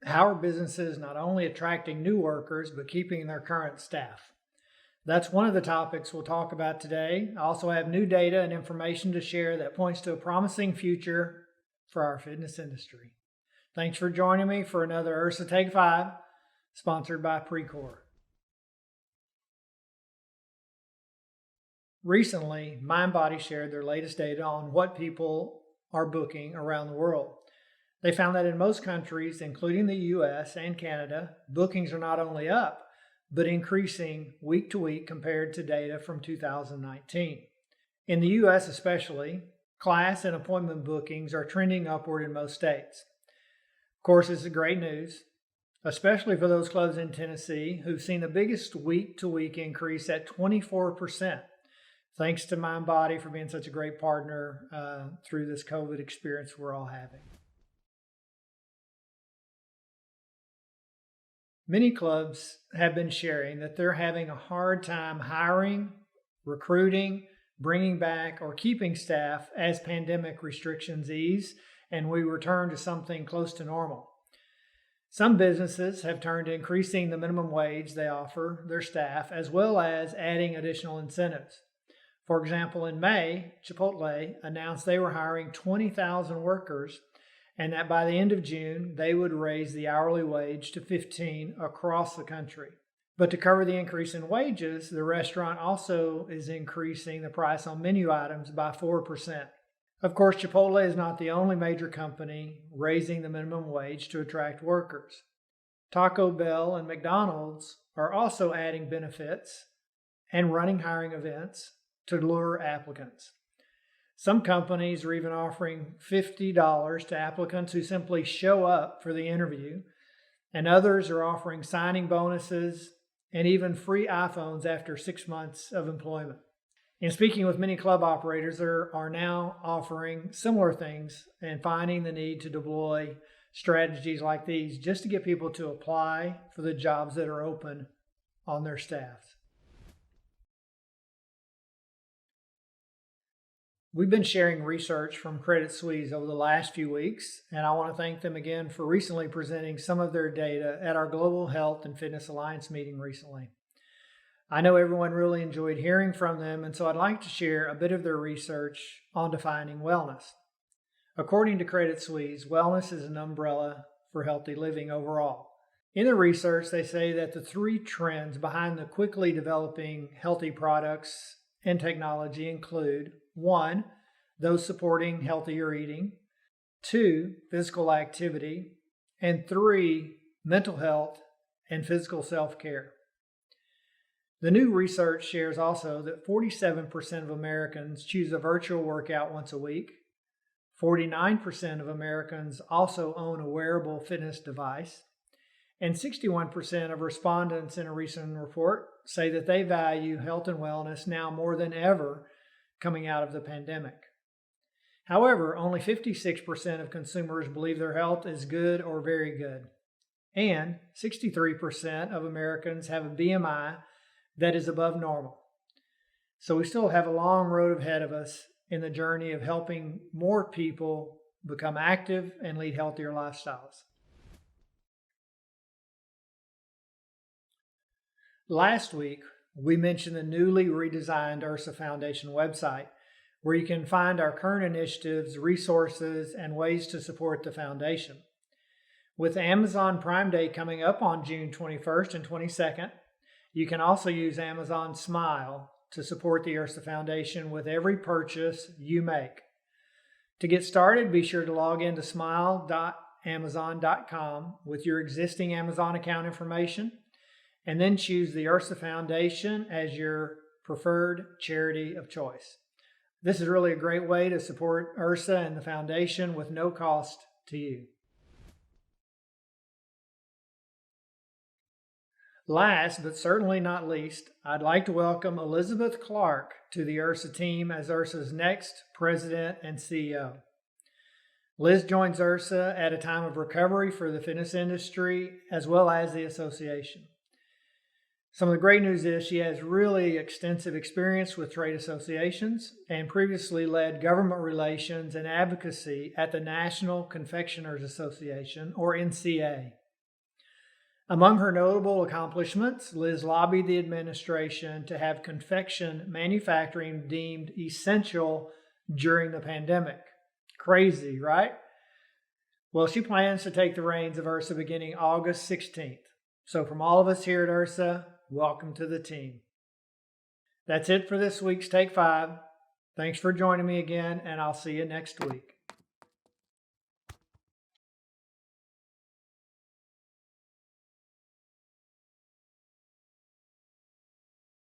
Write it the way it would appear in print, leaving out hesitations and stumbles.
How are businesses not only attracting new workers, but keeping their current staff? That's one of the topics we'll talk about today. I also have new data and information to share that points to a promising future for our fitness industry. Thanks for joining me for another IHRSA Take 5, sponsored by Precor. Recently, Mindbody shared their latest data on what people are booking around the world. They found that in most countries, including the US and Canada, bookings are not only up, but increasing week to week compared to data from 2019. In the US especially, class and appointment bookings are trending upward in most states. Of course, this is great news, especially for those clubs in Tennessee who've seen the biggest week to week increase at 24%. Thanks to Mindbody for being such a great partner through this COVID experience we're all having. Many clubs have been sharing that they're having a hard time hiring, recruiting, bringing back, or keeping staff as pandemic restrictions ease and we return to something close to normal. Some businesses have turned to increasing the minimum wage they offer their staff, as well as adding additional incentives. For example, in May, Chipotle announced they were hiring 20,000 workers and that by the end of June, they would raise the hourly wage to $15 across the country. But to cover the increase in wages, the restaurant also is increasing the price on menu items by 4%. Of course, Chipotle is not the only major company raising the minimum wage to attract workers. Taco Bell and McDonald's are also adding benefits and running hiring events to lure applicants. Some companies are even offering $50 to applicants who simply show up for the interview, and others are offering signing bonuses and even free iPhones after 6 months of employment. In speaking with many club operators, there are now offering similar things and finding the need to deploy strategies like these just to get people to apply for the jobs that are open on their staffs. We've been sharing research from Credit Suisse over the last few weeks, and I want to thank them again for recently presenting some of their data at our Global Health and Fitness Alliance meeting recently. I know everyone really enjoyed hearing from them, and so I'd like to share a bit of their research on defining wellness. According to Credit Suisse, wellness is an umbrella for healthy living overall. In the research, they say that the three trends behind the quickly developing healthy products and technology include 1, those supporting healthier eating, 2, physical activity, and 3, mental health and physical self-care. The new research shares also that 47% of Americans choose a virtual workout once a week, 49% of Americans also own a wearable fitness device, and 61% of respondents in a recent report say that they value health and wellness now more than ever coming out of the pandemic. However, only 56% of consumers believe their health is good or very good, and 63% of Americans have a BMI that is above normal. So we still have a long road ahead of us in the journey of helping more people become active and lead healthier lifestyles. Last week, we mentioned the newly redesigned IHRSA Foundation website, where you can find our current initiatives, resources, and ways to support the foundation. With Amazon Prime Day coming up on June 21st and 22nd, you can also use Amazon Smile to support the IHRSA Foundation with every purchase you make. To get started, be sure to log into smile.amazon.com with your existing Amazon account information, and then choose the IHRSA Foundation as your preferred charity of choice. This is really a great way to support IHRSA and the foundation with no cost to you. Last, but certainly not least, I'd like to welcome Elizabeth Clark to the IHRSA team as IHRSA's next President and CEO. Liz joins IHRSA at a time of recovery for the fitness industry as well as the association. Some of the great news is she has really extensive experience with trade associations and previously led government relations and advocacy at the National Confectioners Association, or NCA. Among her notable accomplishments, Liz lobbied the administration to have confection manufacturing deemed essential during the pandemic. Crazy, right? Well, she plans to take the reins of IHRSA beginning August 16th. So from all of us here at IHRSA, welcome to the team. That's it for this week's Take 5. Thanks for joining me again, and I'll see you next week.